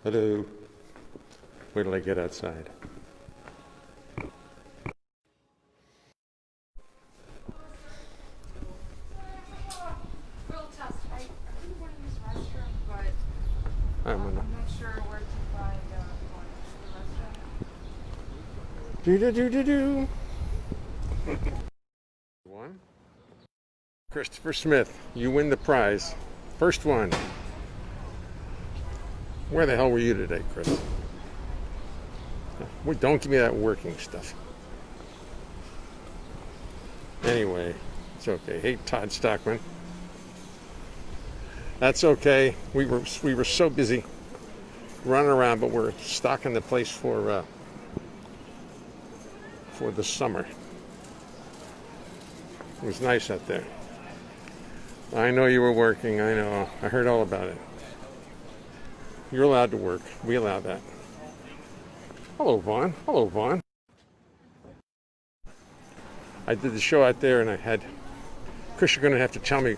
Hello. Wait till I get outside. Real test. I really want to use the restroom, but I'm I'm gonna. not sure where to find one to the restroom. Do do do do do. One. Christopher Smith, you win the prize. First one. Where the hell were you today, Chris? Wait, don't give me that working stuff. Anyway, it's okay. Hey, Todd Stockman. That's okay. We were so busy running around, but we're stocking the place for the summer. It was nice out there. I know you were working. I know. I heard all about it. You're allowed to work. We allow that. Hello, Vaughn. Hello, Vaughn. I did the show out there, and I had Chris. You're going to have to tell me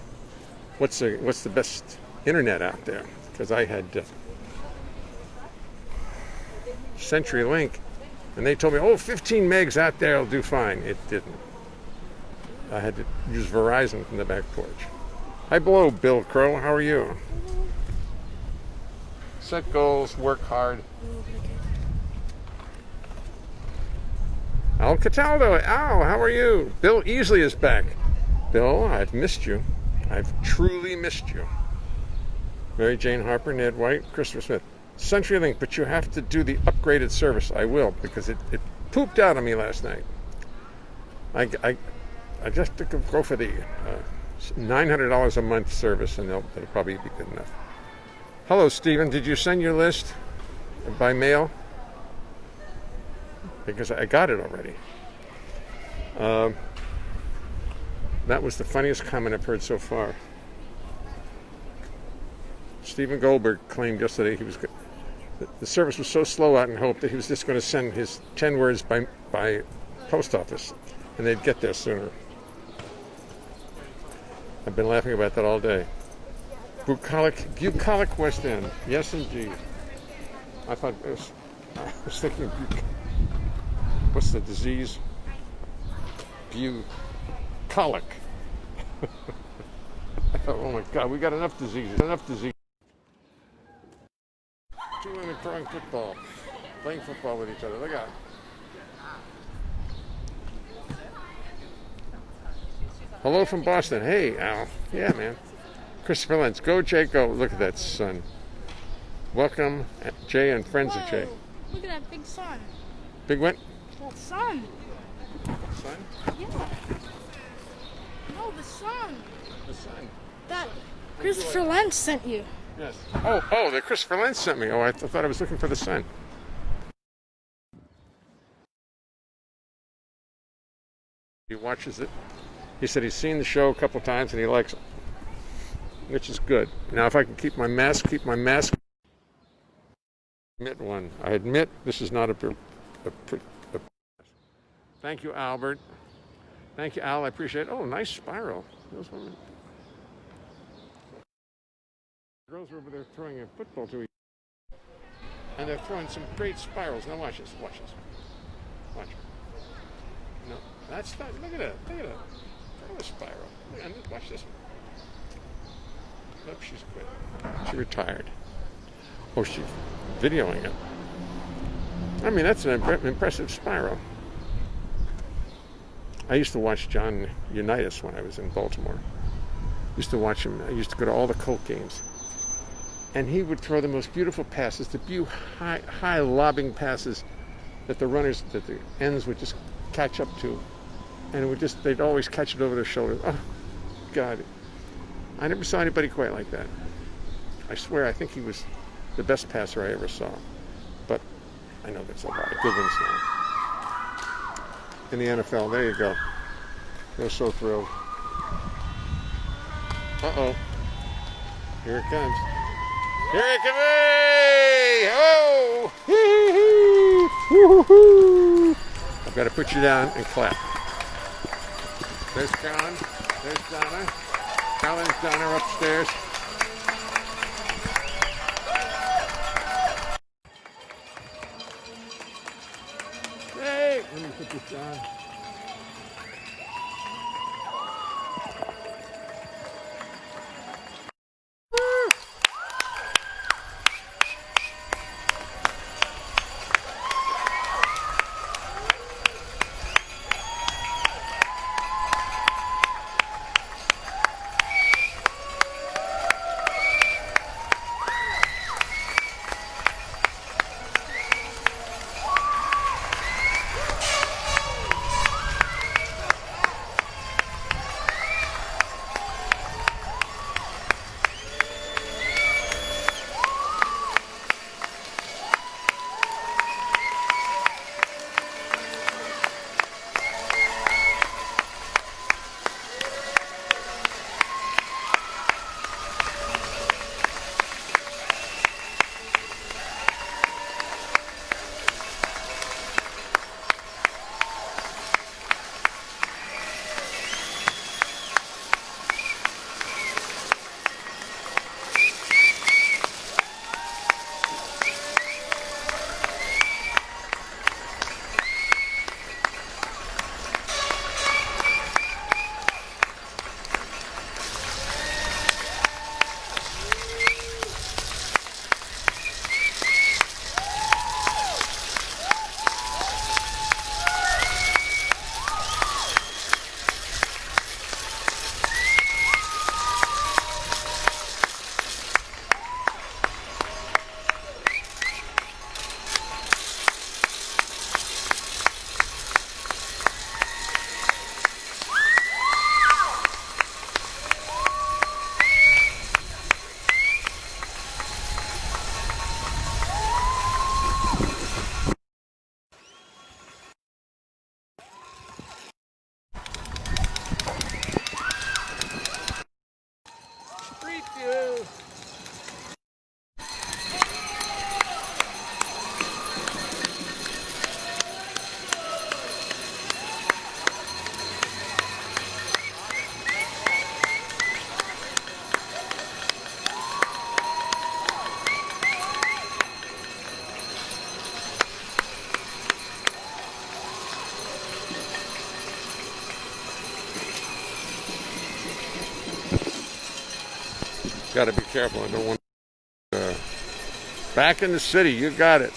what's the best internet out there, because I had CenturyLink, and they told me, oh, 15 megs out there will do fine. It didn't. I had to use Verizon from the back porch. Hi, below, Bill Crow. How are you? Set goals, work hard. Al Cataldo, Al, how are you? Bill Easley is back. Bill, I've missed you. I've truly missed you. Mary Jane Harper, Ned White, Christopher Smith. CenturyLink, but you have to do the upgraded service. I will, because it pooped out on me last night. I just have to go for the $900 a month service, and that'll probably be good enough. Hello, Stephen. Did you send your list by mail? Because I got it already. That was the funniest comment I've heard so far. Stephen Goldberg claimed yesterday the service was so slow out in Hope that he was just going to send his 10 words by post office, and they'd get there sooner. I've been laughing about that all day. Bucolic West End. Yes, indeed. I was thinking, what's the disease? Bucolic. I thought, oh my God, we got enough diseases. Two women throwing football, playing football with each other. Look out. Hello from Boston. Hey, Al. Yeah, man. Christopher Lentz. Go, Jay, go. Look at that sun. Welcome, Jay and friends of Jay. Look at that big sun. Big what? That sun. Sun? Yeah. No, the sun. The sun. That Christopher Lentz sent you. Yes. Oh, that Christopher Lentz sent me. Oh, I thought I was looking for the sun. He watches it. He said he's seen the show a couple times and he likes it, which is good. Now, if I can keep my mask. Admit one. I admit this is not a Thank you, Albert. Thank you, Al. I appreciate it. Oh, nice spiral. Those women. Girls are over there throwing a football to each other. And they're throwing some great spirals. Now watch this. Watch. No, that's not. Look at that. Throw a spiral. And watch this. Nope, she's quit. She retired. Oh, she's videoing it. I mean, that's an impressive spiral. I used to watch John Unitas when I was in Baltimore. Used to watch him. I used to go to all the Colt games. And he would throw the most beautiful passes, the high lobbing passes that the ends would just catch up to. And they'd always catch it over their shoulders. Oh, God. I never saw anybody quite like that. I swear, I think he was the best passer I ever saw. But I know there's a lot of good ones now. In the NFL, there you go. They're so thrilled. Uh-oh. Here it comes. Here it comes! Hey! Oh! Hee-hee-hee! I've got to put you down and clap. There's John. There's Donna. Donna upstairs. you. Got to be careful. I don't want. Back in the city, you got it.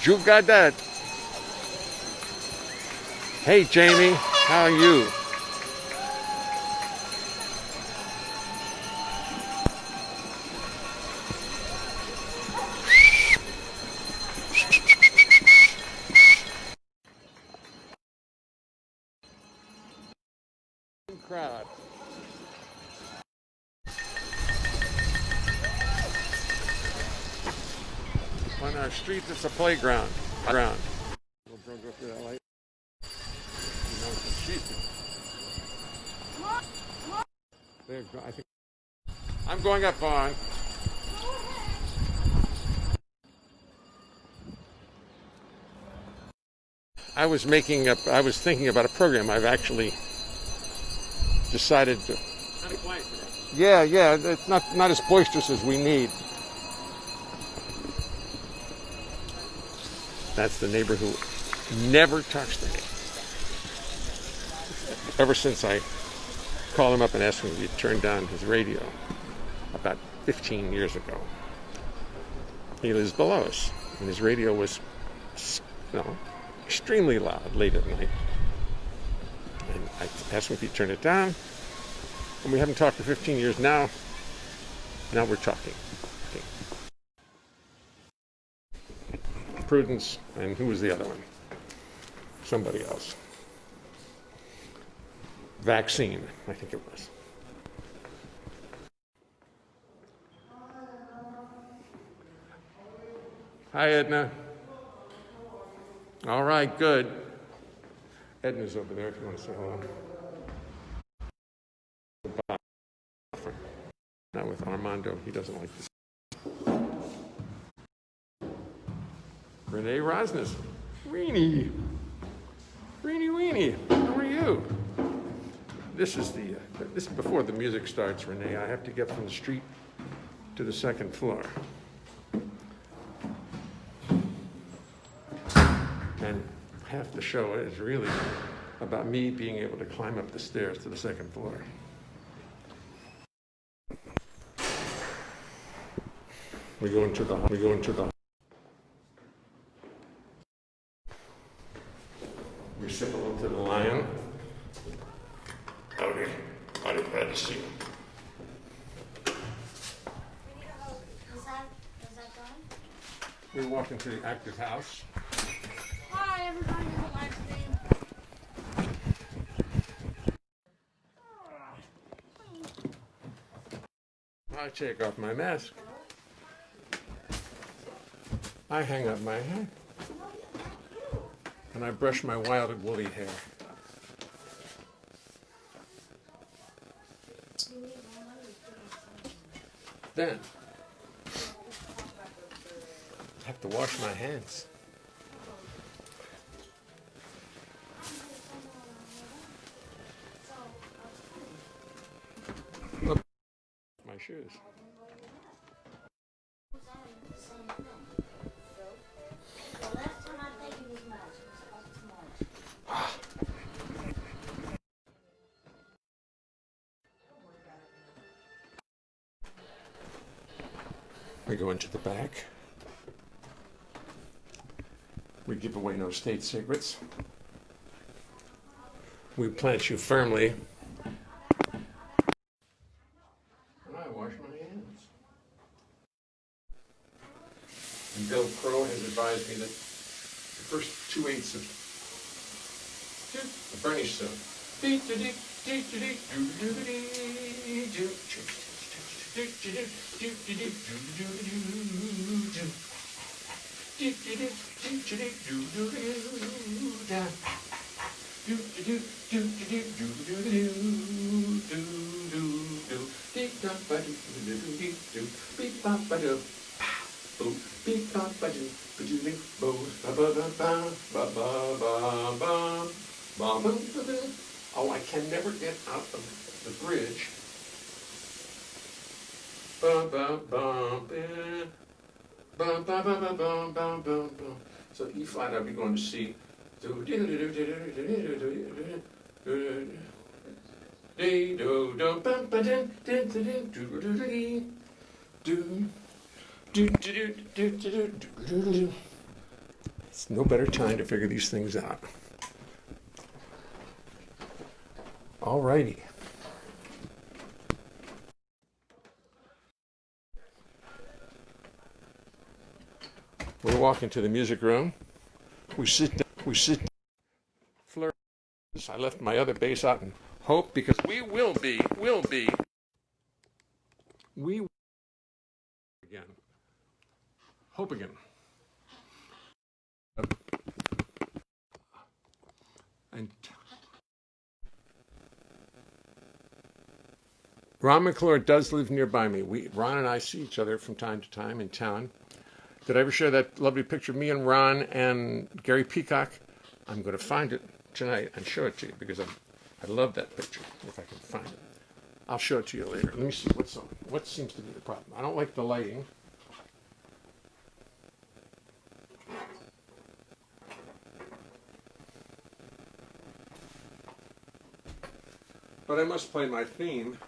You got that. Hey, Jamie, how are you? Crowd. On our street, it's a playground. Ground. Go through that light. I think I'm going up on. I was thinking about a program. I've actually decided to. Yeah, it's not as boisterous as we need. That's the neighbor who never talks to me. Ever since I called him up and asked him if he'd turn down his radio about 15 years ago. He lives below us, and his radio was, extremely loud late at night. And I asked him if he'd turn it down, and we haven't talked for 15 years now. Now we're talking. Prudence, and who was the other one? Somebody else. Vaccine, I think it was. Hi, Edna. All right, good. Edna's over there if you want to say hello. Not with Armando. He doesn't like this. Renee Rosnes. Reenie. Reenie. How are you? This is before the music starts, Renee. I have to get from the street to the second floor. And half the show is really about me being able to climb up the stairs to the second floor. We go into the. We say hello to the lion. Howdy, glad to see you. Is that done? We walk into the active house. Hi, everybody in the live stream. I take off my mask. I hang up my hat. And I brush my wild woolly hair. Then, I have to wash my hands. Look, my shoes. We go into the back. We give away no state secrets. We plant you firmly. And I wash my hands. And Bill Crow has advised me that the first 2/8 of the Bernie song. Oh, I can never get out of the bridge. So E flat, I'll be going to C. It's no better time to figure these things out. Alrighty. We walk into the music room. We sit down, flirt. I left my other bass out and hope, because we will be again. Hope again. And Ron McClure does live nearby me. Ron and I see each other from time to time in town. Did I ever share that lovely picture of me and Ron and Gary Peacock? I'm going to find it tonight and show it to you, because I love that picture, if I can find it. I'll show it to you later. Let me see what's on. What seems to be the problem? I don't like the lighting. But I must play my theme,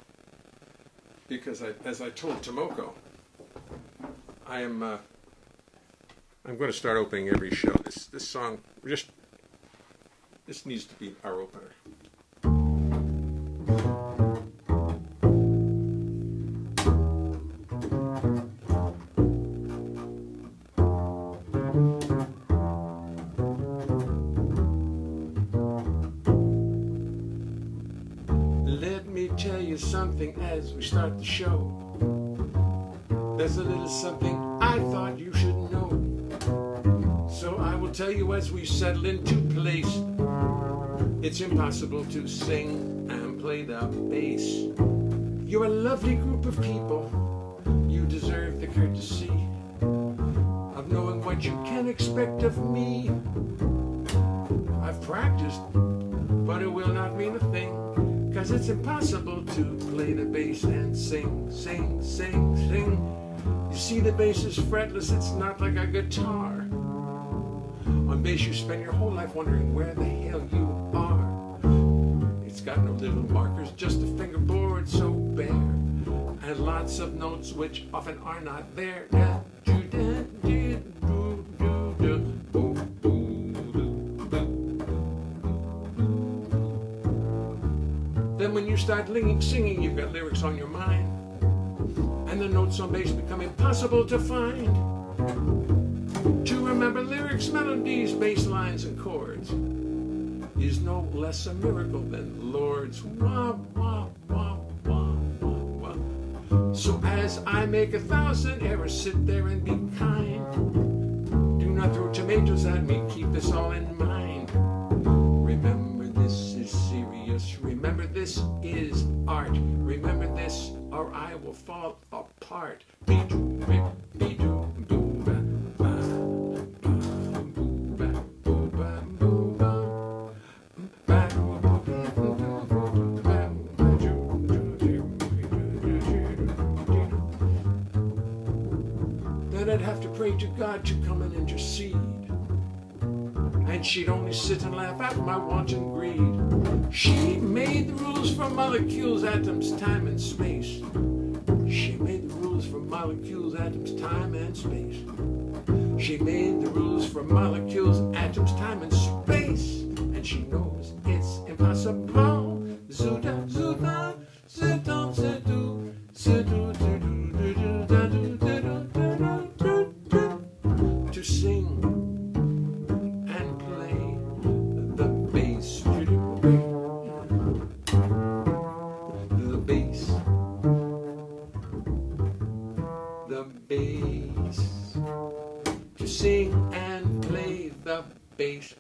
because as I told Tomoko, I'm going to start opening every show. This song this needs to be our opener. Let me tell you something as we start the show. There's a little something I thought you should know. So I will tell you as we settle into place. It's impossible to sing and play the bass. You're a lovely group of people. You deserve the courtesy of knowing what you can expect of me. I've practiced, but it will not mean a thing, 'cause it's impossible to play the bass and sing, sing, sing, sing. You see, the bass is fretless, it's not like a guitar. On bass you spend your whole life wondering where the hell you are. It's got no little markers, just a fingerboard so bare, and lots of notes which often are not there. Then when you start singing, you've got lyrics on your mind, and the notes on bass become impossible to find. To remember lyrics, melodies, bass lines, and chords is no less a miracle than Lord's wah, wah, wah, wah, wah, wah. So as I make 1,000 errors, sit there and be kind. Do not throw tomatoes at me, keep this all in mind. Remember this is serious, remember this is art. Remember this or I will fall apart. Then I'd have to pray to God to come and intercede, and she'd only sit and laugh at my wanton greed. She made the rules for molecules, atoms, time, and space. She made the rules for molecules, atoms, time, and space. She made the rules for molecules, atoms, time, and space. And she knows it's impossible. Zuda, zuda, zuda, zudu, zudu, to sing and play the bass. The bass. The bass. To sing and play the bass.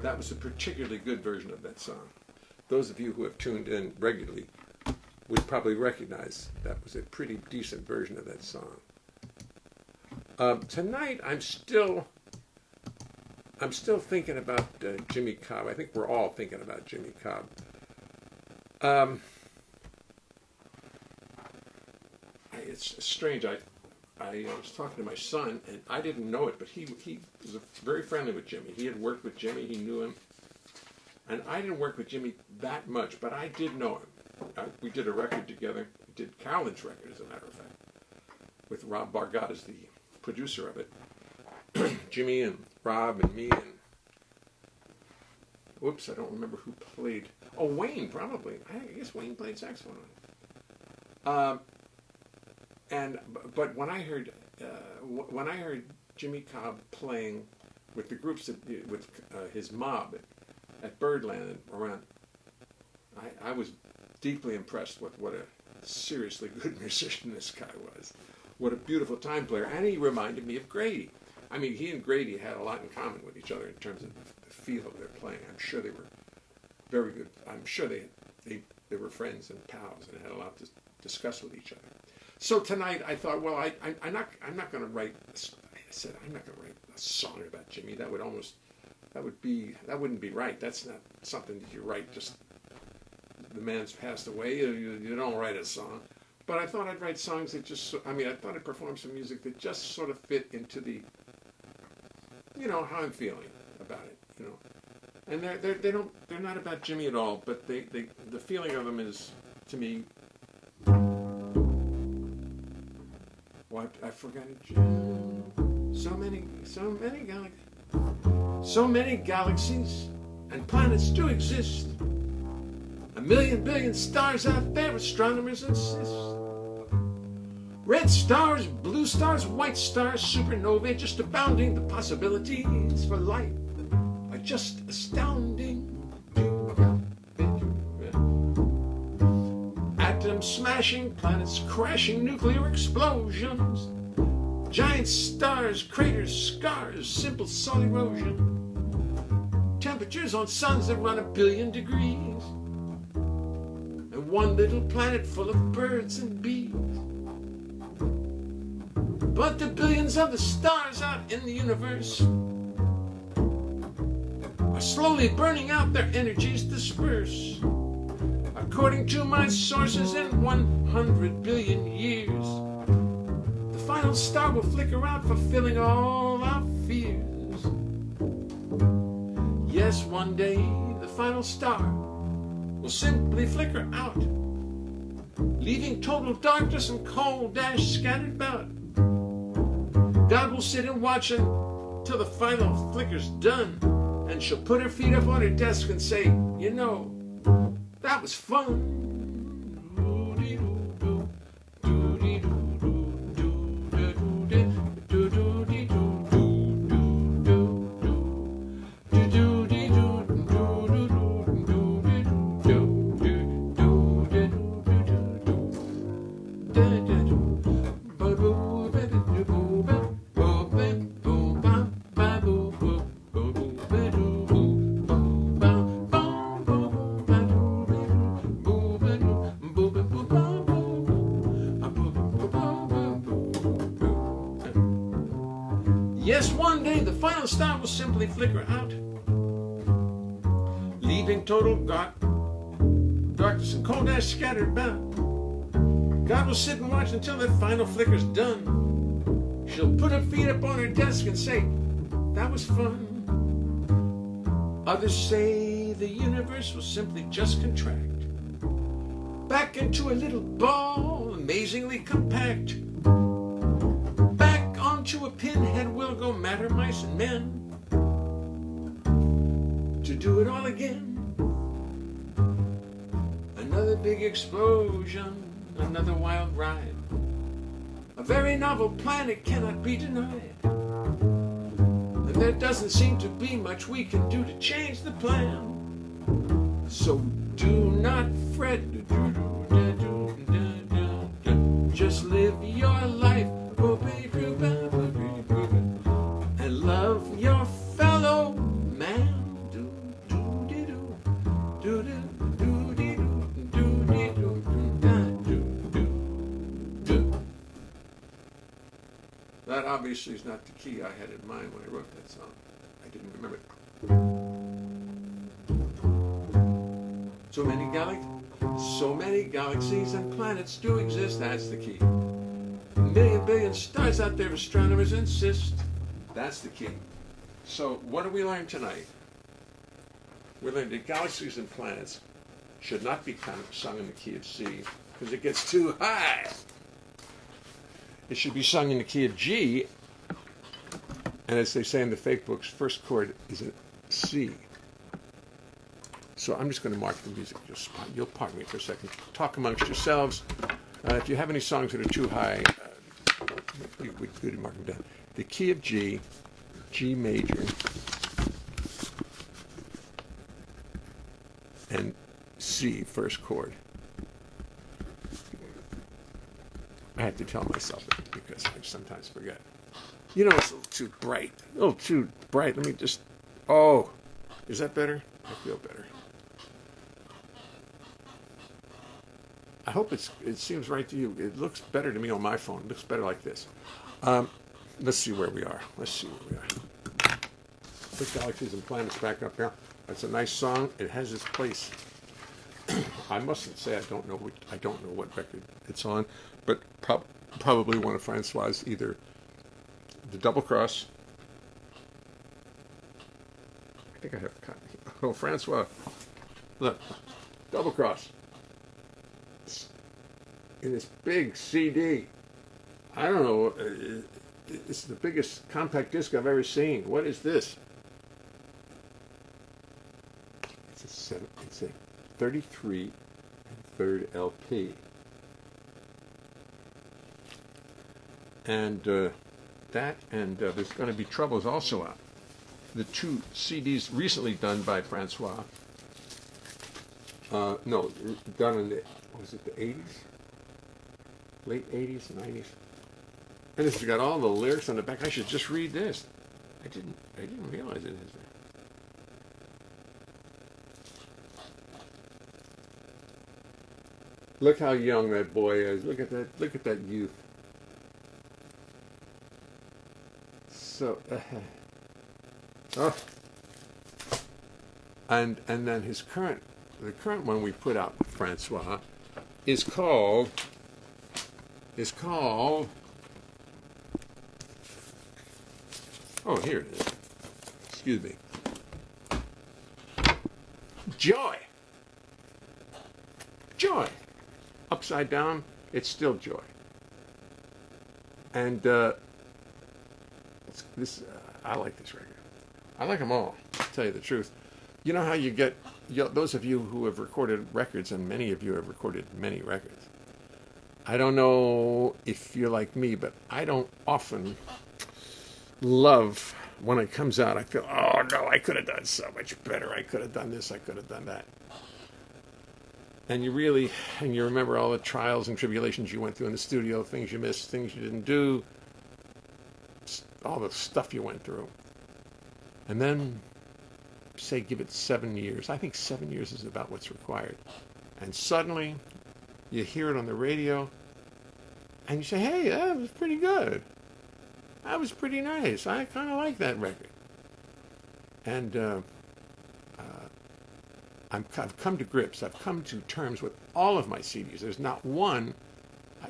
That was a particularly good version of that song. those of you who have tuned in regularly would probably recognize that was a pretty decent version of that song. Tonight, I'm still thinking about Jimmy Cobb. I think we're all thinking about Jimmy Cobb. It's strange. I was talking to my son, and I didn't know it, but he was very friendly with Jimmy. He had worked with Jimmy. He knew him. And I didn't work with Jimmy that much, but I did know him. We did a record together. We did Carolyn's record, as a matter of fact, with Rob Bargott as the producer of it. Jimmy and Rob and me and... Whoops, I don't remember who played. Oh, Wayne, probably. I guess Wayne played saxophone on it. But when I heard Jimmy Cobb playing with the groups with his mob at Birdland and around, I was deeply impressed with what a seriously good musician this guy was. What a beautiful time player, and he reminded me of Grady. I mean, he and Grady had a lot in common with each other in terms of the feel of their playing. I'm sure they were very good. I'm sure they were friends and pals and had a lot to discuss with each other. So tonight I thought, well, I'm not going to write. I said I'm not going to write a song about Jimmy. That wouldn't be right. That's not something that you write. Just the man's passed away. You don't write a song. But I thought I'd write songs that I thought I'd perform some music that just sort of fit into the, how I'm feeling about it, And they're not about Jimmy at all, but the feeling of them is, to me, I forgot it. So many galaxies and planets do exist. A million billion stars out there, astronomers insist. Red stars, blue stars, white stars, supernovae, just abounding. The possibilities for life are just astounding. Atoms smashing, planets crashing, nuclear explosions, giant stars, craters, scars, simple soil erosion, temperatures on suns that run 1 billion degrees, and one little planet full of birds and bees. But the billions of the stars out in the universe are slowly burning out, their energies disperse. According to my sources, in 100 billion years, the final star will flicker out, fulfilling all our fears. Yes, one day the final star will simply flicker out, leaving total darkness and cold ash scattered about. God will sit and watch until the final flicker's done, and she'll put her feet up on her desk and say, that was fun. Yes, one day the final star will simply flicker out, leaving total darkness and cold ash scattered about. God will sit and watch until that final flicker's done. She'll put her feet up on her desk and say, that was fun. Others say the universe will simply just contract back into a little ball, amazingly compact. To a pinhead will go matter, mice and men, to do it all again. Another big explosion, another wild ride, a very novel plan, it cannot be denied. And there doesn't seem to be much we can do to change the plan. So do not fret, just live your life, and love your fellow man. Do do do do do do. obviously is not the key I had in mind when I wrote that song. I didn't remember it. So many galaxies and planets do exist, that's the key. A million billion stars out there, astronomers insist, that's the key. So what do we learn tonight? We learned that galaxies and planets should not be sung in the key of C because it gets too high. It should be sung in the key of G, and as they say in the fake books, first chord is a C. So I'm just going to mark the music. You'll pardon me for a second. Talk amongst yourselves. If you have any songs that are too high, we could mark them down. The key of G, G major, and C, first chord. I have to tell myself it because I sometimes forget. You know, it's a little too bright. A little too bright. Let me just... Oh, is that better? I feel better. I hope it seems right to you. It looks better to me on my phone. It looks better like this. Let's see where we are. Put Galaxies and Planets back up here. That's a nice song. It has its place. I mustn't say I don't know what record it's on, but probably one of Francois', either the Double Cross. I think I have a copy. Oh, Francois, look, Double Cross. In this big CD. I don't know. It's the biggest compact disc I've ever seen. What is this? It's a 33 3rd LP. And that and There's Going to Be Trouble is also out. The two CDs recently done by Francois. No, done in the, was it the 80s? Late 80s, 90s. And it's got all the lyrics on the back. I should just read this. I didn't realize it is there. Look how young that boy is. Look at that youth. So and then the current one we put out with Francois is called oh, here it is. Excuse me. Joy. Upside down, it's still joy. And I like this record. I like them all, to tell you the truth. You know how you get, those of you who have recorded records, and many of you have recorded many records, I don't know if you're like me, but I don't often love when it comes out. I feel, oh no, I could have done so much better. I could have done this, I could have done that. And you remember all the trials and tribulations you went through in the studio, things you missed, things you didn't do, all the stuff you went through. And then, say, give it 7 years. I think 7 years is about what's required. And suddenly, you hear it on the radio, and you say, hey, that was pretty good. That was pretty nice. I kind of like that record. And I've come to grips. I've come to terms with all of my CDs. There's not one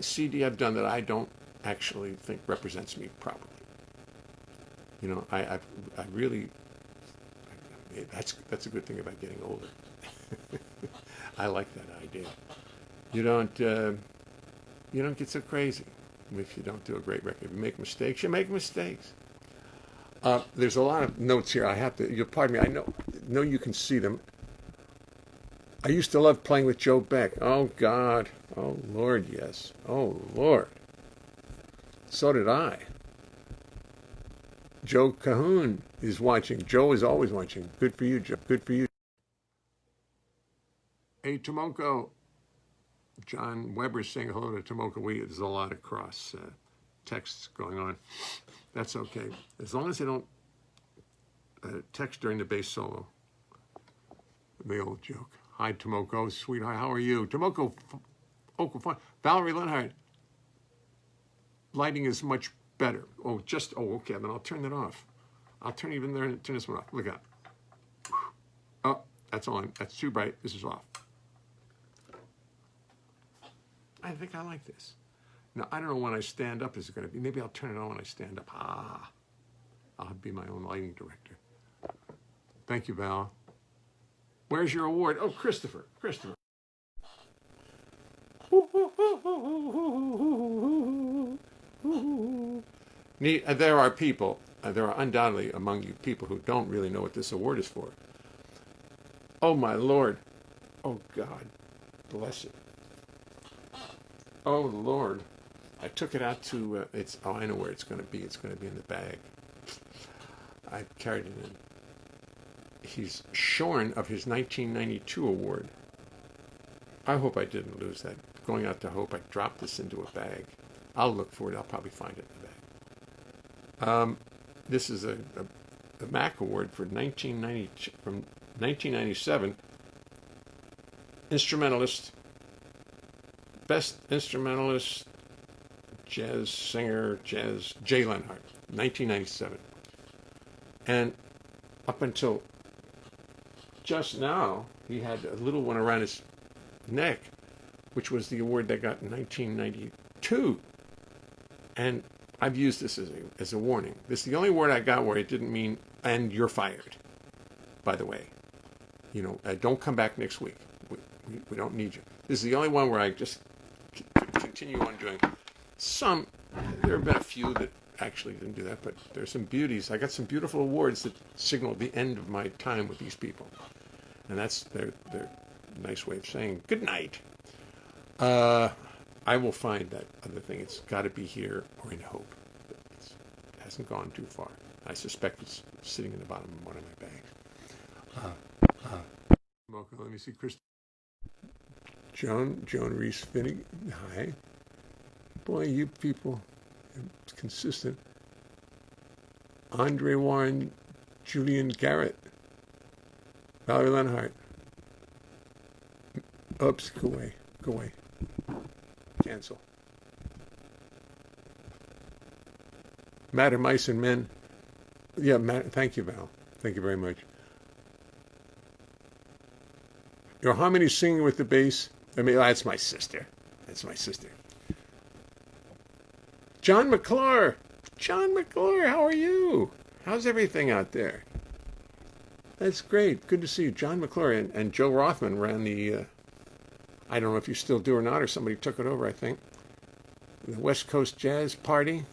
CD I've done that I don't actually think represents me properly. You know, I really, that's a good thing about getting older. I like that idea. You don't get so crazy if you don't do a great record. If you make mistakes, you make mistakes. There's a lot of notes here. You'll pardon me. I know you can see them. I used to love playing with Joe Beck. Oh, God. Oh, Lord, yes. Oh, Lord. So did I. Joe Cahoon is watching. Joe is always watching. Good for you, Joe. Good for you. Hey, Tomoko. John Weber's saying hello to Tomoko. There's a lot of cross texts going on. That's okay. As long as they don't text during the bass solo. The old joke. Hi, Tomoko, sweetheart. How are you? Tomoko, fine. Valerie Leonhart. Lighting is much better. Oh, okay, then I'll turn that off. I'll turn even there and turn this one off. Look out. Oh, that's on. That's too bright. This is off. I think I like this. Now, I don't know when I stand up is it going to be. Maybe I'll turn it on when I stand up. I'll be my own lighting director. Thank you, Val. Where's your award? Oh, Christopher. There are people, there are undoubtedly among you people who don't really know what this award is for. Oh, my Lord. Oh, God. Bless it. Oh, Lord. I took it out to, I know where it's going to be. It's going to be in the bag. I carried it in. He's shorn of his 1992 award. I hope I didn't lose that. Going out to Hope, I dropped this into a bag. I'll look for it. I'll probably find it in the bag. This is a MAC award for 1997. Instrumentalist, best instrumentalist, jazz singer, Jay Leonhart, 1997. And up until just now, he had a little one around his neck, which was the award they got in 1992. And I've used this as a warning. This is the only word I got where it didn't mean, and you're fired, by the way. Don't come back next week. We don't need you. This is the only one where I just continue on doing some. There have been a few that actually didn't do that, but there's some beauties. I got some beautiful awards that signal the end of my time with these people. And that's their nice way of saying good night. I will find that other thing. It's got to be here or in Hope. It hasn't gone too far. I suspect it's sitting in the bottom of one of my bags. Welcome. Let me see, Chris. Joan Reese Finnegan. Hi. Boy, you people, it's consistent. Andre Warren, Julian Garrett, Valerie Leonhart. Oops, go away. Cancel. Matter, Mice, and Men. Yeah, thank you, Val. Thank you very much. Your harmony singing with the bass. That's my sister. John McClure, how are you? How's everything out there? That's great. Good to see you. John McClure and Joe Rothman ran the, I don't know if you still do or not, or somebody took it over, I think, the West Coast Jazz Party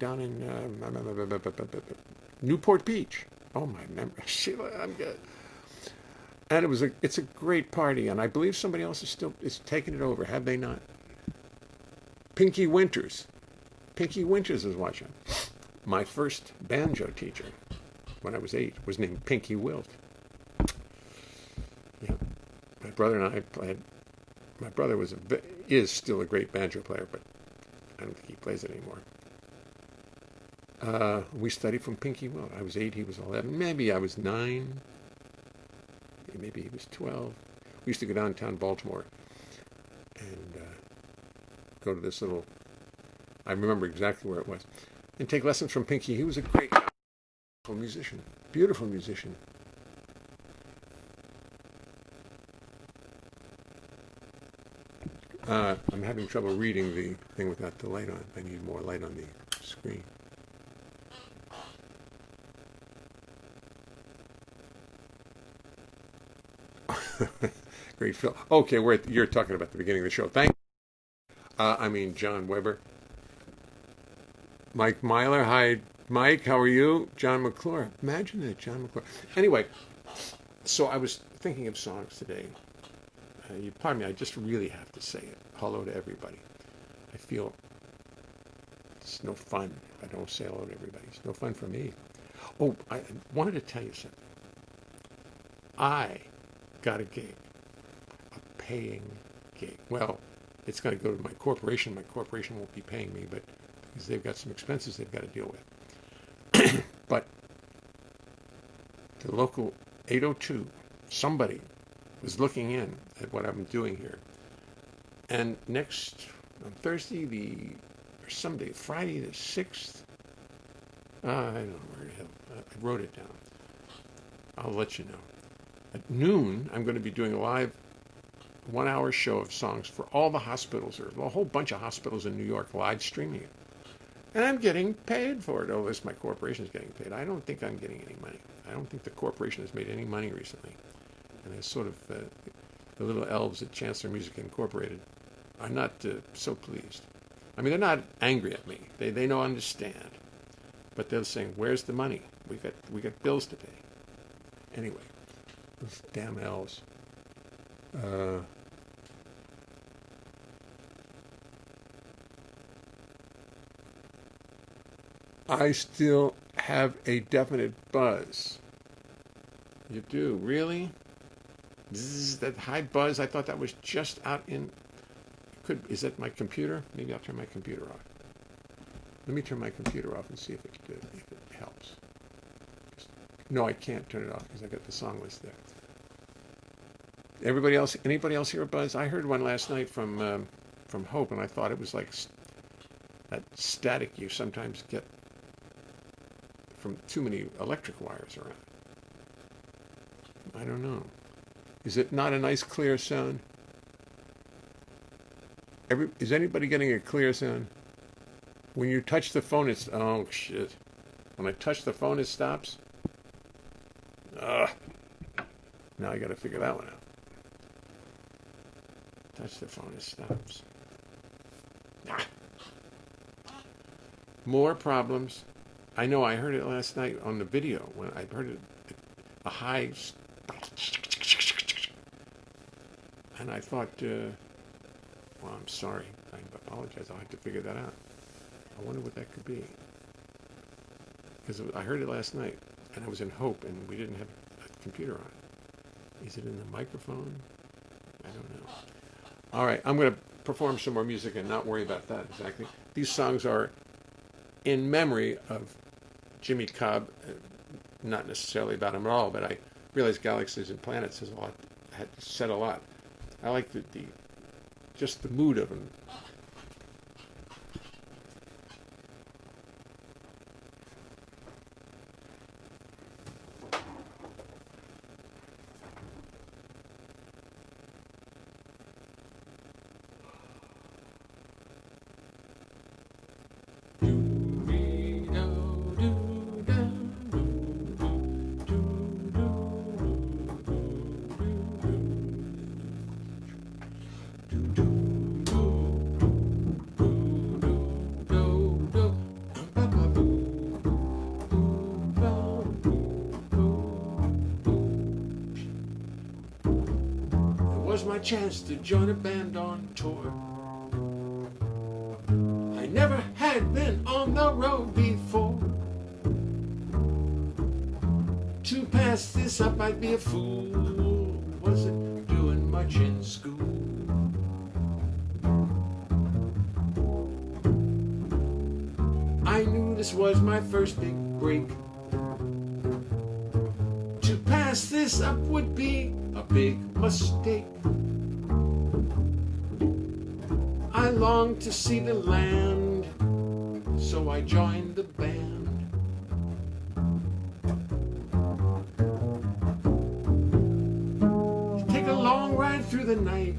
down in Newport Beach. Oh, my memory. Sheila, I'm good. And it's a great party, and I believe somebody else is taking it over. Have they not? Pinky Winters is watching. My first banjo teacher, when I was 8, was named Pinky Wilt. Yeah, my brother and I played. My brother is still a great banjo player, but I don't think he plays it anymore. We studied from Pinky Wilt. I was 8, he was 11. Maybe I was 9. Maybe he was 12. We used to go downtown Baltimore and go to this little, I remember exactly where it was, and take lessons from Pinky. He was a great beautiful musician. I'm having trouble reading the thing without the light on. I need more light on the screen. Great film. Okay, you're talking about the beginning of the show. Thank you. John Weber. Mike Myler. Hi, Mike. How are you? John McClure. Imagine that, John McClure. Anyway, so I was thinking of songs today. Pardon me, I just really have to say it. Hello to everybody. I feel it's no fun if I don't say hello to everybody. It's no fun for me. Oh, I wanted to tell you something. I got a gig, a paying gig. Well, it's going to go to my corporation. My corporation won't be paying me, but because they've got some expenses they've got to deal with. But the local 802, somebody was looking in at what I'm doing here. And on Thursday, the or someday, Friday the 6th. I don't know where the hell. I wrote it down. I'll let you know. At noon, I'm going to be doing a live 1 hour show of songs for all the hospitals, or a whole bunch of hospitals in New York, live streaming it. And I'm getting paid for it. Oh, at least my corporation is getting paid. I don't think I'm getting any money. I don't think the corporation has made any money recently. And it's sort of the little elves at Chancellor Music Incorporated are not so pleased. I mean, they're not angry at me. They don't understand. But they're saying, "Where's the money? We got bills to pay." Anyway, those damn elves. I still have a definite buzz. You do? Really? Zzz, that high buzz, I thought that was just out in... Is that my computer? Maybe I'll turn my computer off. Let me turn my computer off and see if it helps. No, I can't turn it off because I got the song list there. Anybody else hear a buzz? I heard one last night from Hope, and I thought it was like that static you sometimes get from too many electric wires around. I don't know. Is it not a nice clear sound? Is anybody getting a clear sound? When you touch the phone, it's... Oh, shit. When I touch the phone, it stops? Ugh. Now I got to figure that one out. Touch the phone, it stops. Ah. More problems. I know, I heard it last night on the video. When I heard it, a high... And I thought, well, I'm sorry. I apologize. I'll have to figure that out. I wonder what that could be. Because I heard it last night, and I was in Hope, and we didn't have a computer on. Is it in the microphone? I don't know. All right, I'm going to perform some more music and not worry about that exactly. These songs are in memory of Jimmy Cobb, not necessarily about him at all, but I realize Galaxies and Planets has said a lot. I like just the mood of him. My chance to join a band on tour. I never had been on the road before. To pass this up, I'd be a fool. Wasn't doing much in school. I knew this was my first big break. To pass this up would be a big mistake. I longed to see the land, so I joined the band. Take a long ride through the night.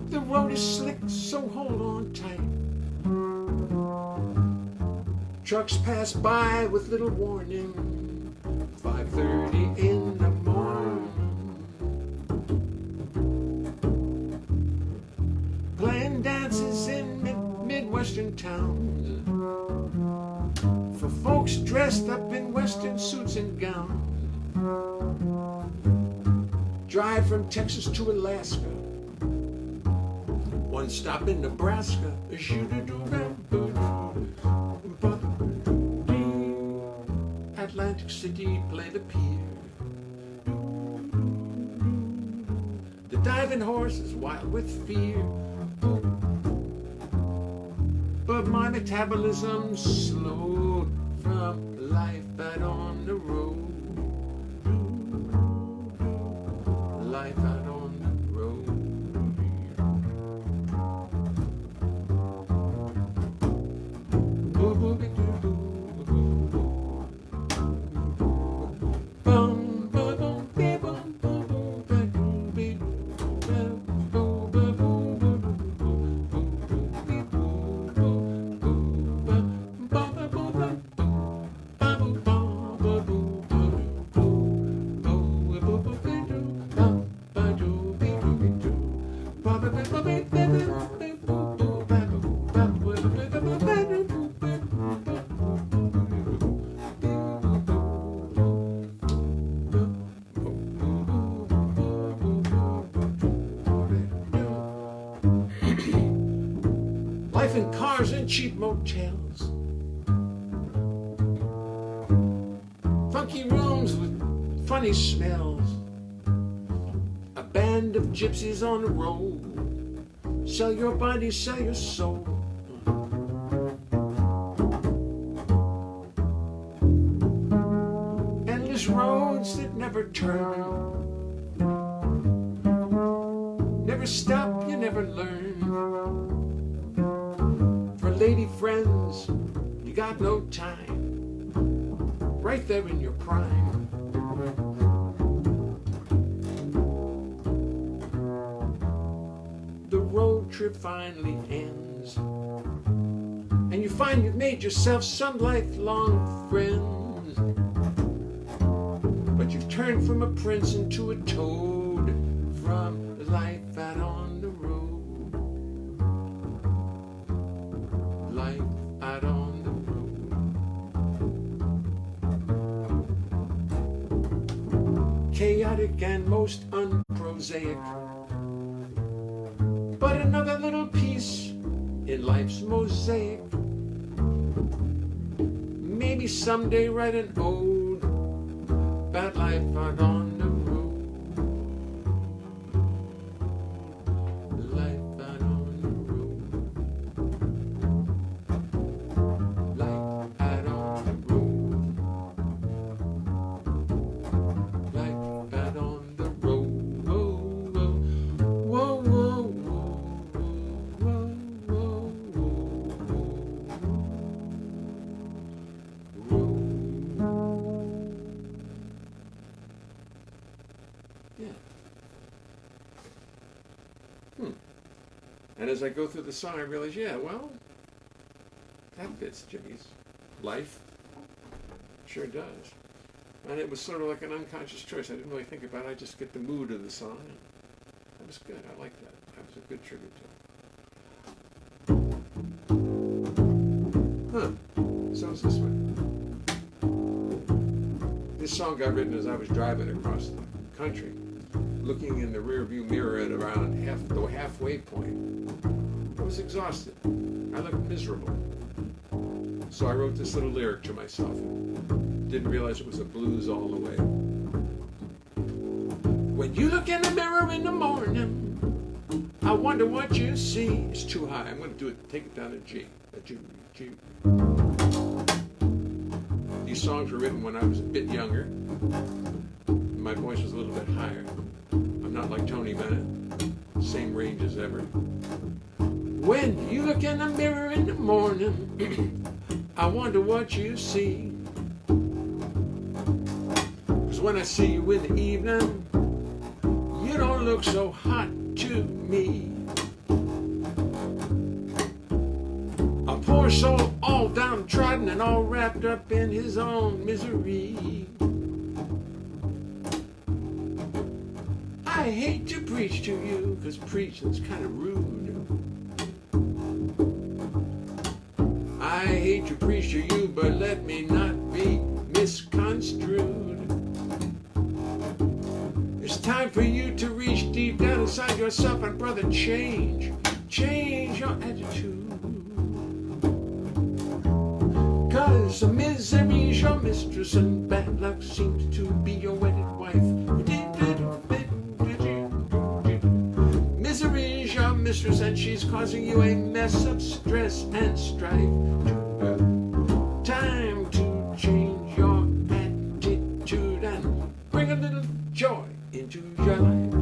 The road is slick, so hold on tight. Trucks pass by with little warning. 5:30 in the morning. Playing dances in Midwestern towns for folks dressed up in Western suits and gowns. Drive from Texas to Alaska. One stop in Nebraska. Atlantic City, play the pier. The diving horse is wild with fear. But my metabolism slowed from life out on the road. Life out on the road. Life in cars and cheap motels, funky rooms with funny smells, a band of gypsies on the road. Sell your body, sell your soul. Endless roads that never turn, never stop, you never learn. For lady friends, you got no time, right there in your prime. The road trip finally ends, and you find you've made yourself some lifelong friends. But you've turned from a prince into a toad, from life out on the road. Life out on the road. Chaotic and most unprosaic, but another little piece in life's mosaic. Maybe someday write an ode about life out on the road. Life out on the road. Life out on the road. Life out on the road. Whoa, whoa, whoa. And as I go through the song, I realize, yeah, well, that fits Jimmy's life. Sure does. And it was sort of like an unconscious choice. I didn't really think about it. I just get the mood of the song. And that was good. I like that. That was a good tribute to him. So it's this way. This song got written as I was driving across the country, looking in the rearview mirror at around the halfway point. I was exhausted. I looked miserable. So I wrote this little lyric to myself. Didn't realize it was a blues all the way. When you look in the mirror in the morning, I wonder what you see. It's too high. I'm going to do it. Take it down to G. A G. G. These songs were written when I was a bit younger. My voice was a little bit higher. I'm not like Tony Bennett. Same range as ever. When you look in the mirror in the morning, I wonder what you see. 'Cause when I see you in the evening, you don't look so hot to me. A poor soul all downtrodden and all wrapped up in his own misery. I hate to preach to you, 'cause preaching's kind of rude. I hate to preach to you, but let me not be misconstrued. It's time for you to reach deep down inside yourself and, brother, change your attitude. 'Cause misery's your mistress and bad luck seems to be your wedded wife. Misery's your mistress and she's causing you a mess of stress and strife. Time to change your attitude and bring a little joy into your life.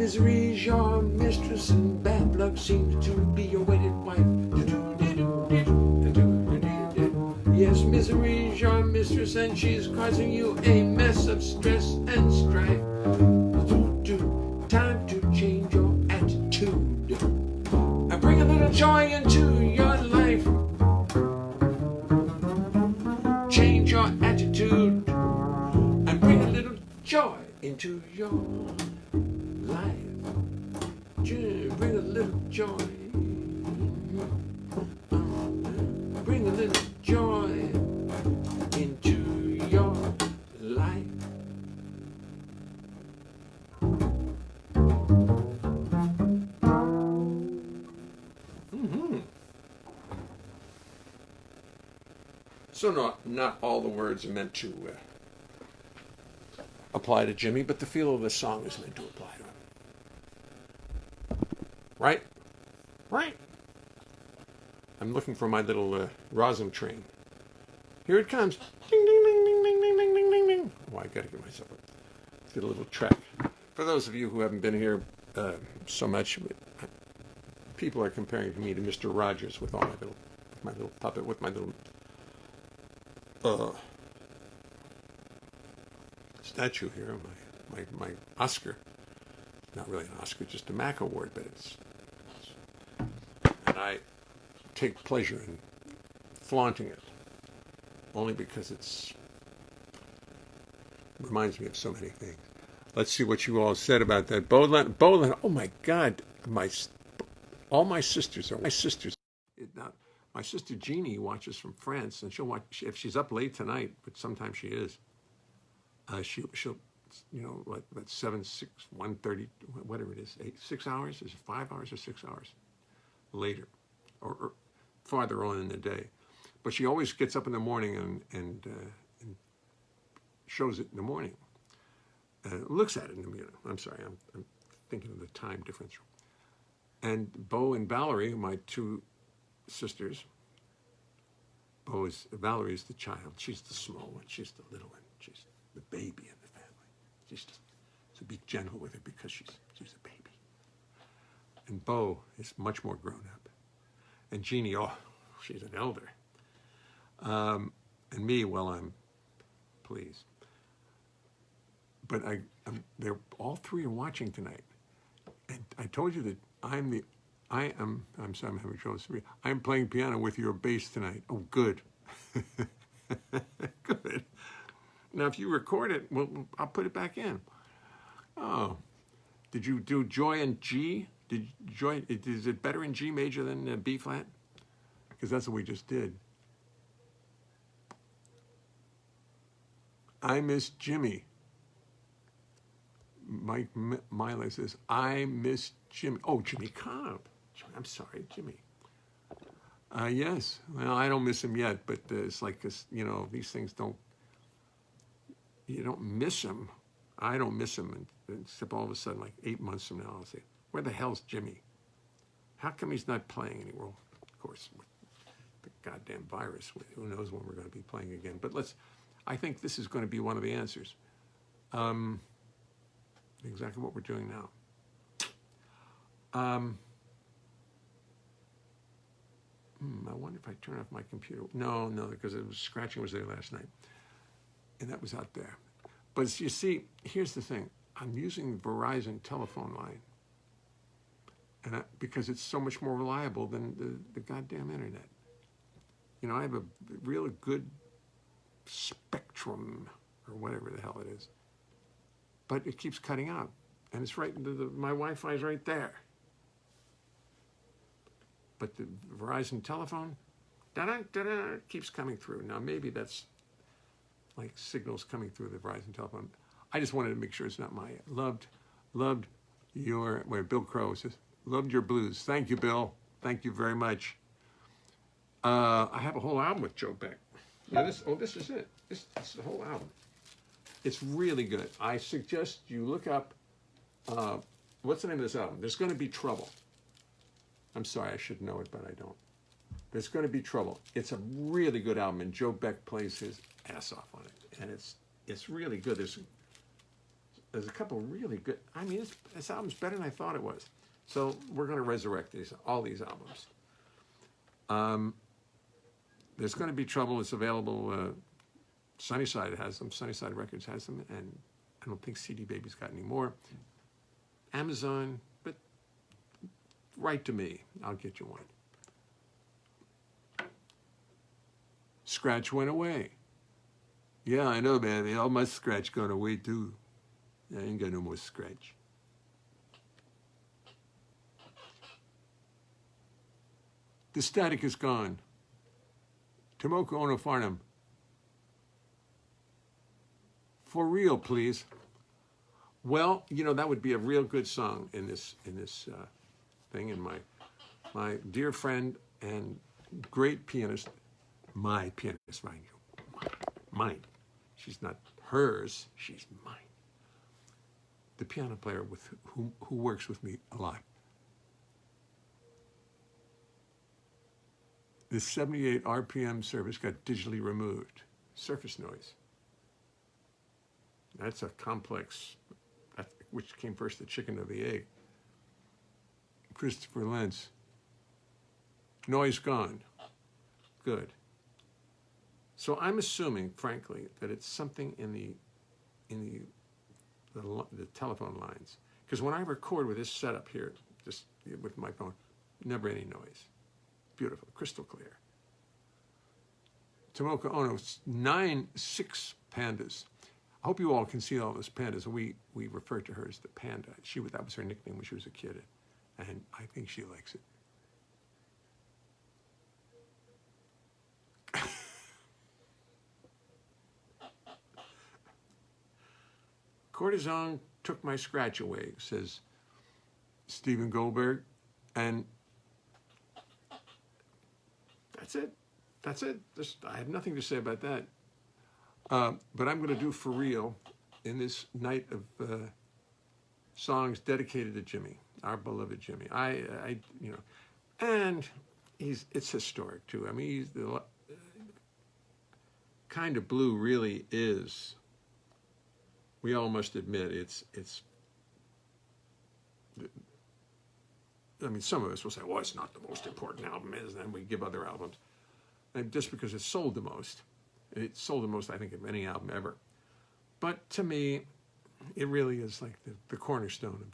misery's your mistress and bad luck seems to be your wedded wife. Yes, misery's your mistress and she's causing you a mess of stress and strife. Time to change your attitude and bring a little joy into your life. Change your attitude and bring a little joy into your life. Bring a little joy. Bring a little joy into your life. So not all the words are meant to apply to Jimmy, but the feel of the song is meant to apply to him. Right? Right. I'm looking for my little rosin train. Here it comes. Ding, ding, ding, ding, ding, ding, ding, ding, ding, ding. Oh, I got to get myself let's get a little track. For those of you who haven't been here so much, people are comparing me to Mr. Rogers with all my little puppet, with my little statue here, my Oscar. Not really an Oscar, just a Mac Award, but it's and I take pleasure in flaunting it, only because it reminds me of so many things. Let's see what you all said about that. Bolan, oh my God, all my sisters are my sisters. My sister Jeannie watches from France, and she'll watch if she's up late tonight, but sometimes she is. She'll like 7, 6, 1:30, whatever it is, 6 hours. Is it 5 hours or 6 hours later, or farther on in the day? But she always gets up in the morning and shows it in the morning. Looks at it in the mirror. I'm sorry, I'm thinking of the time difference. And Bo and Valerie, my two sisters. Valerie's the child. She's the small one. She's the little one. She's the baby in the family. So be gentle with her because she's a baby. And Bo is much more grown up. And Jeannie, she's an elder. And me, well, I'm pleased. But they're all three are watching tonight. And I told you that I'm sorry, I'm having trouble. I'm playing piano with your bass tonight. Oh, good. Good. Now, if you record it, well, I'll put it back in. Oh, did you do Joy in G? Is it better in G major than B flat? Because that's what we just did. I miss Jimmy. Mike Miley says, I miss Jimmy. Oh, Jimmy Cobb. I'm sorry, Jimmy. Yes. Well, I don't miss him yet, but it's like, these things you don't miss him. I don't miss him. Except all of a sudden, like 8 months from now, I'll say, where the hell's Jimmy? How come he's not playing anymore? Of course, with the goddamn virus, who knows when we're going to be playing again. But I think this is going to be one of the answers. Exactly what we're doing now. I wonder if I turn off my computer. No, because it was scratching was there last night. And that was out there. But you see, here's the thing. I'm using the Verizon telephone line. And because it's so much more reliable than the goddamn internet. I have a really good Spectrum, or whatever the hell it is. But it keeps cutting out. And it's right into my Wi-Fi is right there. But the Verizon telephone, keeps coming through. Now, maybe that's like signals coming through the Verizon telephone. I just wanted to make sure it's not my loved your, where Bill Crow says, loved your blues. Thank you, Bill. Thank you very much. I have a whole album with Joe Beck. Now this is it. This is the whole album. It's really good. I suggest you look up, what's the name of this album? There's Going to Be Trouble. I'm sorry, I should know it, but I don't. There's Going to Be Trouble. It's a really good album, and Joe Beck plays his ass off on it. And it's really good. There's there's a couple really good. I mean, this album's better than I thought it was. So we're going to resurrect all these albums. There's going to be trouble. It's available. Sunnyside has them. Sunnyside Records has them, and I don't think CD Baby's got any more. Amazon, but write to me. I'll get you one. Scratch went away. Yeah, I know, man. All my scratch gone away too. I ain't got no more scratch. The Static is gone. Tomoko Ono Farnham. For real, please. Well, you know, that would be a real good song in this thing. And my dear friend and great pianist, my pianist, mind you, mine. She's not hers, she's mine. The piano player who works with me a lot. The 78 RPM service got digitally removed. Surface noise. That's a complex, which came first, the chicken or the egg? Christopher Lentz. Noise gone. Good. So I'm assuming, frankly, that it's something in the telephone lines. Because when I record with this setup here, just with my phone, never any noise. Beautiful, crystal clear. Tomoko Ono, 6 pandas. I hope you all can see all those pandas. We refer to her as the panda. That was her nickname when she was a kid, and I think she likes it. Cortisone took my scratch away, says Stephen Goldberg, and that's it. That's it. I have nothing to say about that. But I'm going to do For Real in this night of songs dedicated to Jimmy, our beloved Jimmy. And it's historic too. I mean, he's the kind of blue really is. We all must admit it's. I mean, some of us will say, "Well, it's not the most important album," and then we give other albums, and just because it sold the most. It sold the most, I think, of any album ever. But to me, it really is like the cornerstone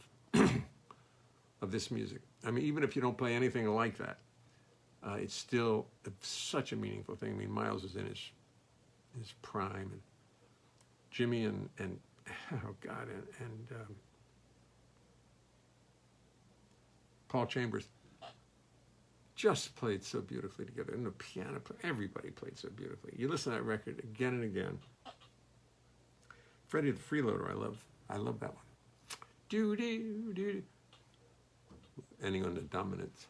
of this music. I mean, even if you don't play anything like that, it's still such a meaningful thing. I mean, Miles is in his prime, and Jimmy and oh God, and Paul Chambers just played so beautifully together. And the piano player, everybody played so beautifully. You listen to that record again and again. Freddie the Freeloader, I love that one. Do. Ending on the dominant,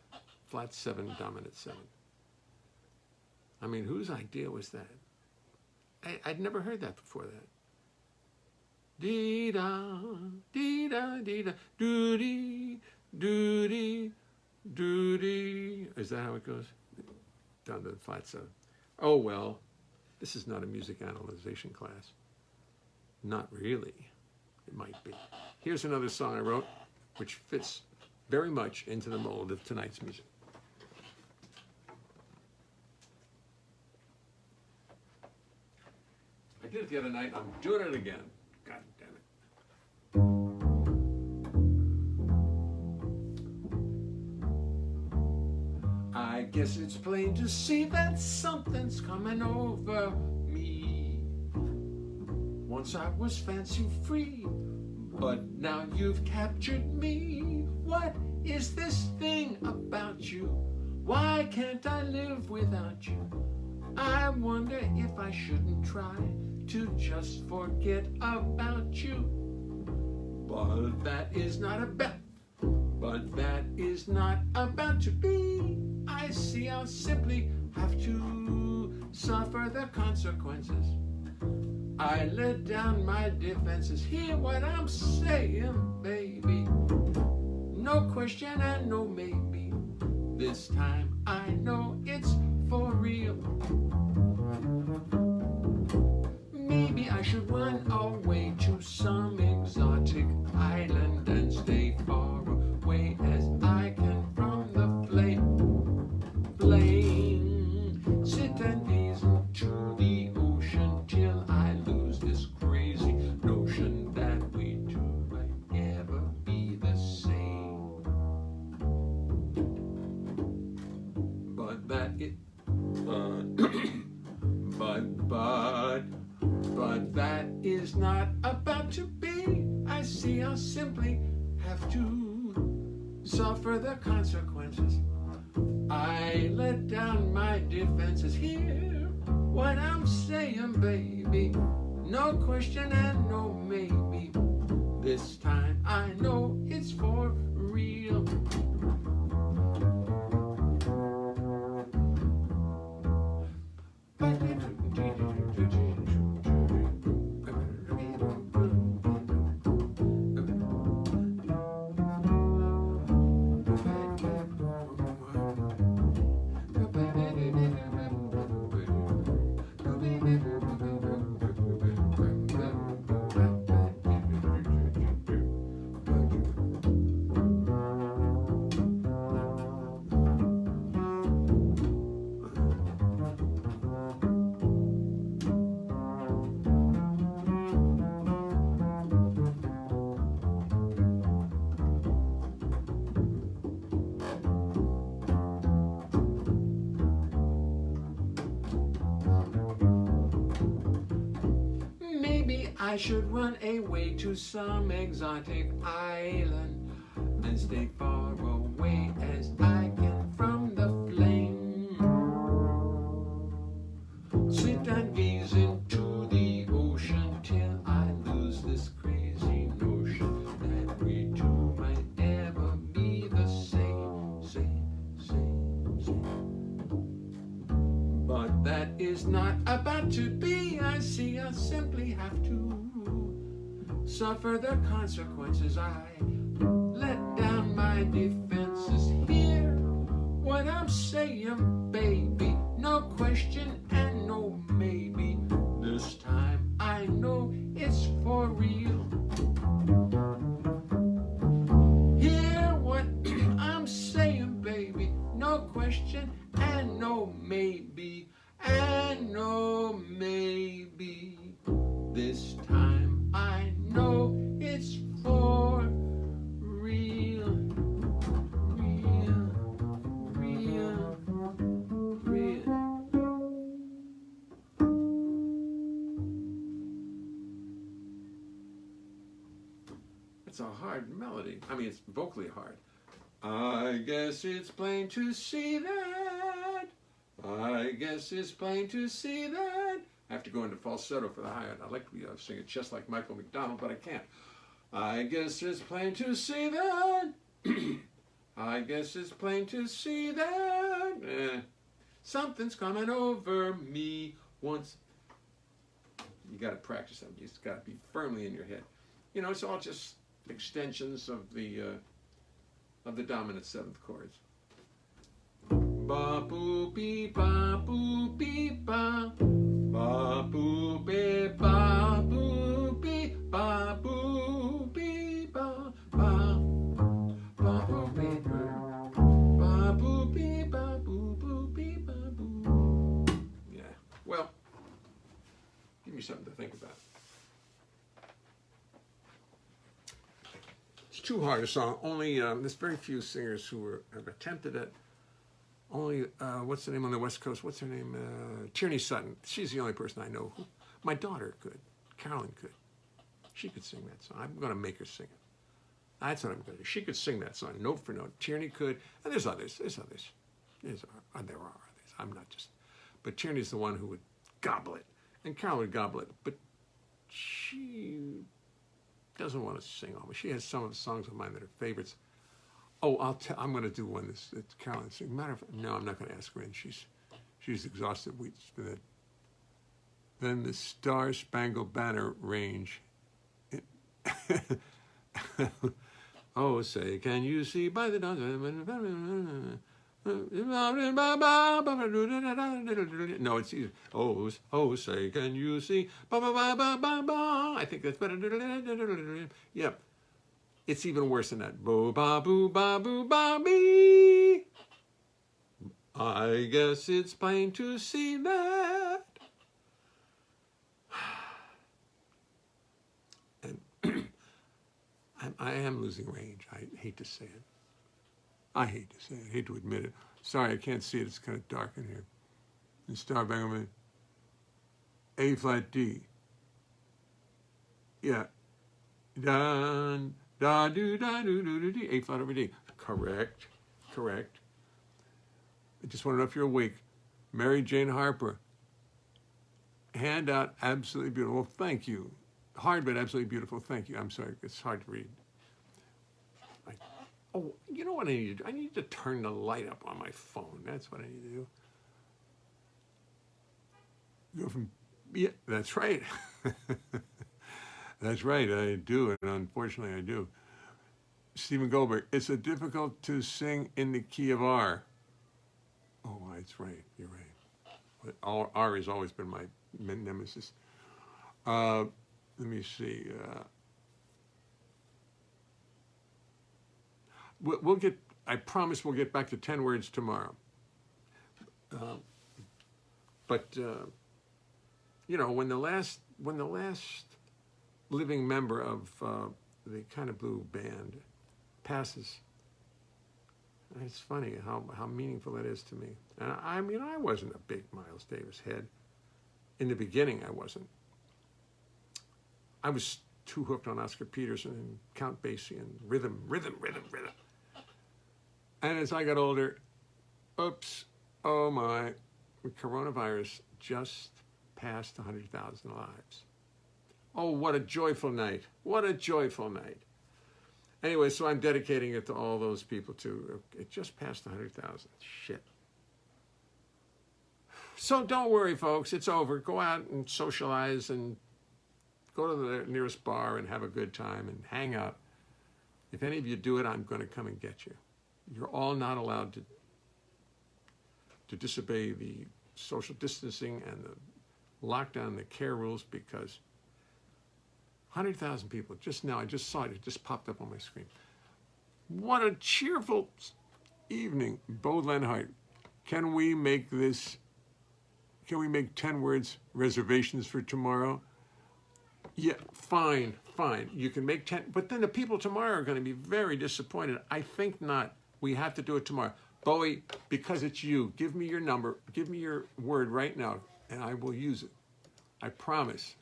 flat 7, dominant 7. I mean, whose idea was that? I'd never heard that before that. Dee-da, dee-da, dee-da, doo-dee, doo-dee. Doody. Is that how it goes? Down to the flat 7. Oh, well, this is not a music analyzation class. Not really. It might be. Here's another song I wrote, which fits very much into the mold of tonight's music. I did it the other night. I'm doing it again. God damn it. I guess it's plain to see that something's coming over me. Once I was fancy free, but now you've captured me. What is this thing about you? Why can't I live without you? I wonder if I shouldn't try to just forget about you. But that is not about to be. I see I'll simply have to suffer the consequences. I let down my defenses. Hear what I'm saying, baby. No question and no maybe. This time I know it's for real. Maybe I should run away to some exotic But that is not about to be. I see I'll simply have to suffer the consequences. I let down my defenses. Hear what I'm saying, baby. No question and no maybe. This time I know it's for real. Maybe I should run away to some exotic island and stay far away as I can from the flame. Sit and gaze into the ocean till I lose this crazy notion that we two might ever be the same, same. But that is not about to be. I see I simply have to suffer the consequences. I let down my defenses. Hear what I'm saying, baby. No question and no maybe. This time I know it's for real. Hear what I'm saying, baby. No question and no maybe. And no maybe. This time I know it's for real. Real. Real. Real. It's a hard melody. I mean, it's vocally hard. I guess it's plain to see that. I guess it's plain to see that. I have to go into falsetto for the high end. I'd like to be sing it just like Michael McDonald, but I can't. I guess it's plain to see that. I guess it's plain to see that. Something's coming over me once. You got to practice them. You just got to be firmly in your head. You know, it's all just extensions of the dominant seventh chords. Ba boo bee ba boo bee ba ba boo bee ba boo bee ba boo bee ba ba ba boo bee ba boo bee ba boo boo bee ba boo. Yeah. Well, give me something to think about. It's too hard a song. Only there's very few singers who have attempted it. Only, what's the name on the West Coast? What's her name? Tierney Sutton. She's the only person I know. My daughter could. Carolyn could. She could sing that song. I'm going to make her sing it. That's what I'm going to do. She could sing that song note for note. Tierney could. And there's others. There are others. I'm not just. But Tierney's the one who would gobble it. And Carolyn would gobble it. But she doesn't want to sing all. She has some of the songs of mine that are favorites. Oh, I'm going to do one that Carolyn sings. Matter of fact, no, I'm not going to ask her in. She's exhausted. Then the Star Spangled Banner range. Oh, say, can you see by the dawn? No, it's easy. Oh, say, can you see? I think that's better. Yep. It's even worse than that. Boo ba boo ba boo ba bee. I guess it's plain to see that. And I am losing range. I hate to say it. I hate to say it. I hate to admit it. Sorry, I can't see it. It's kind of dark in here. And start back with A flat D. Yeah. Da da do da do do do do. A flat over D. Correct. Correct. I just want to know if you're awake. Mary Jane Harper. Handout, absolutely beautiful. Well, thank you. Hard, but absolutely beautiful. Thank you. I'm sorry, it's hard to read. Oh, you know what I need to do? I need to turn the light up on my phone. That's what I need to do. Go from, yeah, that's right. That's right, I do, and unfortunately I do. Stephen Goldberg, it's a difficult to sing in the key of R. Oh, that's right, you're right. R has always been my nemesis. Let me see. We'll get, I promise we'll get back to 10 words tomorrow. But you know, when the last living member of the Kind of Blue band passes, it's funny how meaningful that is to me. And I mean, I wasn't a big Miles Davis head. In the beginning, I wasn't. I was too hooked on Oscar Peterson and Count Basie and rhythm. And as I got older, oops, oh my, coronavirus just passed 100,000 lives. Oh, what a joyful night. What a joyful night. Anyway, so I'm dedicating it to all those people too. It just passed 100,000. Shit. So don't worry, folks. It's over. Go out and socialize and go to the nearest bar and have a good time and hang out. If any of you do it, I'm going to come and get you. You're all not allowed to disobey the social distancing and the lockdown, the care rules, because 100,000 people, just now, I just saw it, it just popped up on my screen. What a cheerful evening. Bo Leonhart, can we make 10 words reservations for tomorrow? Yeah, fine. You can make 10, but then the people tomorrow are going to be very disappointed. I think not. We have to do it tomorrow. Bowie, because it's you, give me your number, give me your word right now, and I will use it. I promise.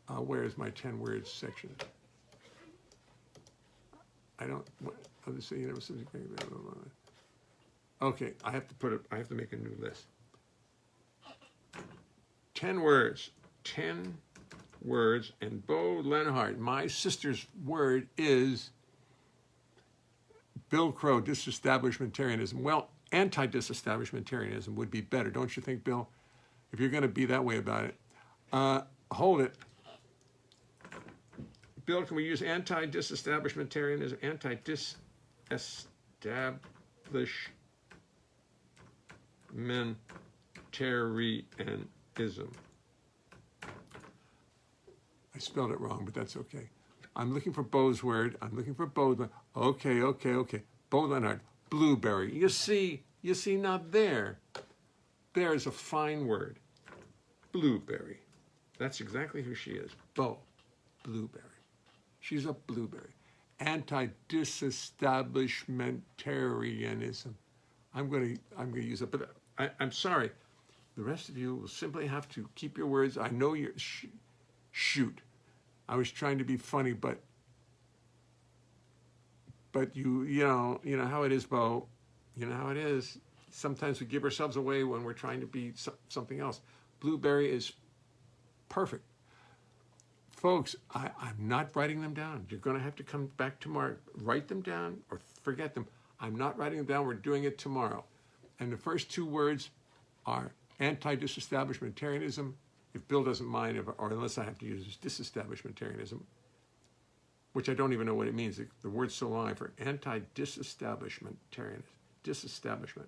Where's my 10 words section? I don't, I'll just say, okay, I have to make a new list. 10 words, and Bo Leonhart, my sister's word is Bill Crow, disestablishmentarianism. Well, anti-disestablishmentarianism would be better, don't you think, Bill? If you're going to be that way about it. Hold it. Bill, can we use anti-disestablishmentarianism? Anti-disestablishmentarianism. I spelled it wrong, but that's okay. I'm looking for Bo's word. Okay. Bo Leonhart, blueberry. You see, not there. There is a fine word. Blueberry. That's exactly who she is. Bo, blueberry. She's a blueberry. Anti-disestablishmentarianism. I'm going to use it, but I'm sorry. The rest of you will simply have to keep your words. I know you're shoot. I was trying to be funny, but you know how it is, Bo. You know how it is. Sometimes we give ourselves away when we're trying to be something else. Blueberry is perfect. Folks, I'm not writing them down. You're going to have to come back tomorrow. Write them down or forget them. I'm not writing them down. We're doing it tomorrow. And the first 2 words are anti-disestablishmentarianism, if Bill doesn't mind, or unless I have to use disestablishmentarianism, which I don't even know what it means. The word's so long for anti-disestablishmentarianism. Disestablishmentarianism.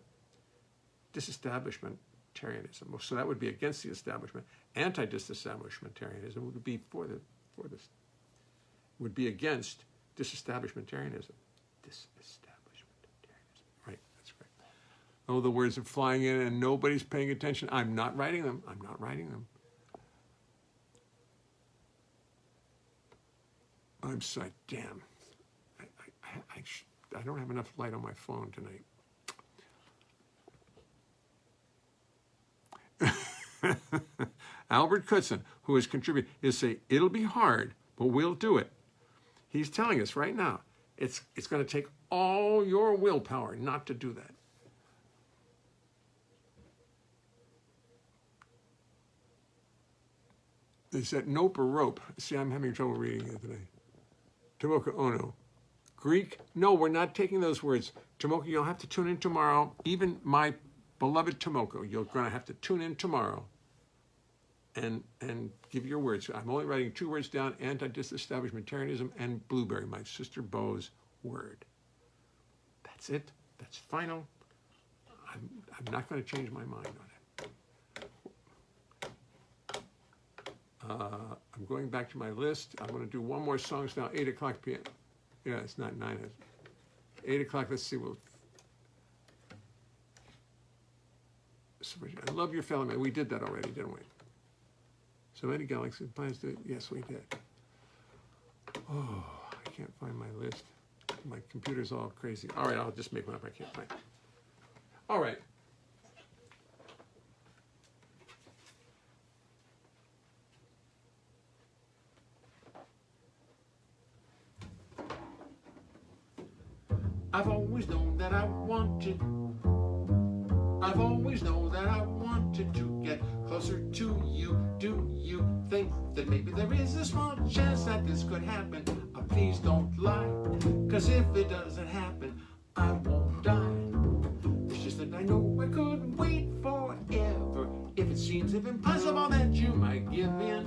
So that would be against the establishment. Anti-disestablishmentarianism would be for this. Would be against disestablishmentarianism. Disestablishmentarianism. Right, that's right. Oh, the words are flying in and nobody's paying attention. I'm not writing them. I'm sorry, damn. I don't have enough light on my phone tonight. Albert Kutzen, who has contributed, is say, it'll be hard, but we'll do it. He's telling us right now, it's going to take all your willpower not to do that. They said nope or rope. See, I'm having trouble reading it today. Tomoko Ono. Greek, no, we're not taking those words. Tomoko, you'll have to tune in tomorrow. Even my beloved Tomoko, you're going to have to tune in tomorrow and give your words. I'm only writing 2 words down, anti-disestablishmentarianism and blueberry, my sister Beau's word. That's it. That's final. I'm not going to change my mind on it. I'm going back to my list. I'm going to do one more song. It's now 8 o'clock p.m. Yeah, it's not 9. It's 8 o'clock. Let's see. I love your fellow man. We did that already, didn't we? So many galaxy plans to. Yes, we did. Oh, I can't find my list. My computer's all crazy. All right, I'll just make one up. I can't find it. All right. I've always known that I wanted. I've always known that I wanted to get closer to you. Do you think that maybe there is a small chance that this could happen? Please don't lie, 'cause if it doesn't happen, I won't die. It's just that I know I couldn't wait forever. If it seems impossible that you might give in,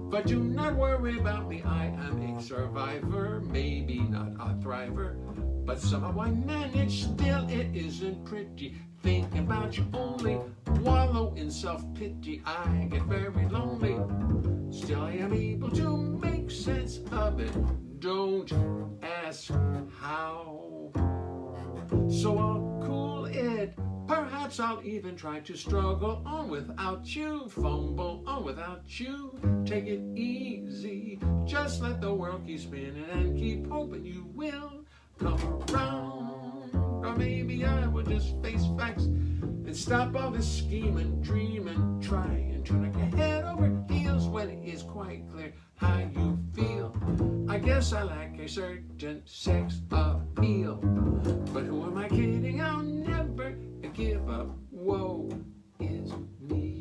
but do not worry about me, I am a survivor. Maybe not a thriver, but somehow I manage. Still, it isn't pretty. Think about you only, wallow in self-pity. I get very lonely. Still, I am able to make sense of it. Don't ask how. So I'll cool it. Perhaps I'll even try to struggle on without you. Fumble on without you. Take it easy. Just let the world keep spinning and keep hoping you will come around. Or maybe I will just face facts and stop all this scheming, dreaming, trying to knock your head over heels when it is quite clear how you feel. I guess I lack a certain sex appeal, but who am I kidding? I'll never give up. Woe is me.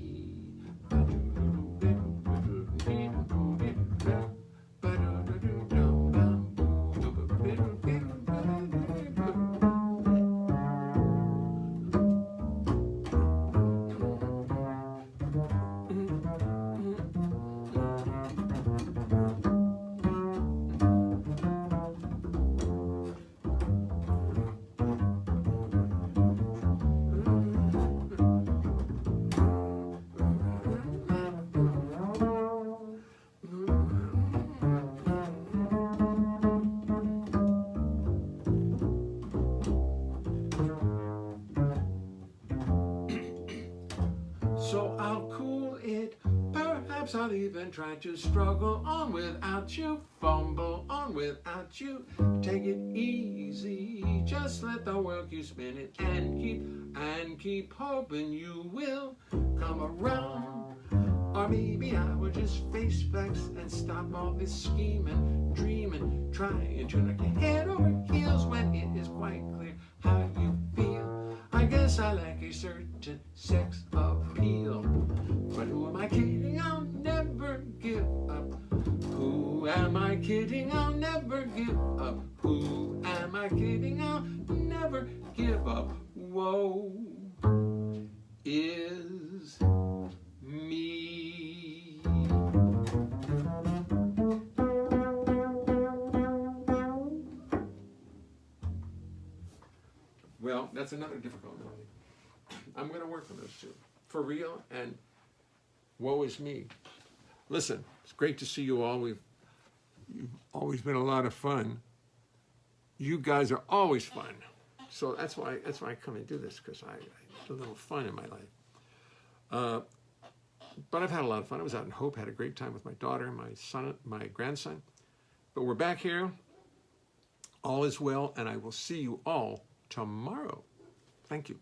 So I'll cool it. Perhaps I'll even try to struggle on without you. Fumble on without you. Take it easy. Just let the world keep spinning and keep hoping you will come around. Or maybe I will just face facts and stop all this scheming, dreaming, trying to knock your head over heels when it is quite clear how you feel. I guess I lack a certain sex appeal, but who am I kidding? I'll never give up. Who am I kidding? I'll never give up. Who am I kidding? I'll never give up. Woe is me. Well, that's another difficult one. I'm going to work on those two. For real and woe is me. Listen, it's great to see you all. You've always been a lot of fun. You guys are always fun. So that's why I come and do this, because I do a little fun in my life. But I've had a lot of fun. I was out in Hope, had a great time with my daughter, my son, my grandson. But we're back here. All is well, and I will see you all tomorrow. Thank you.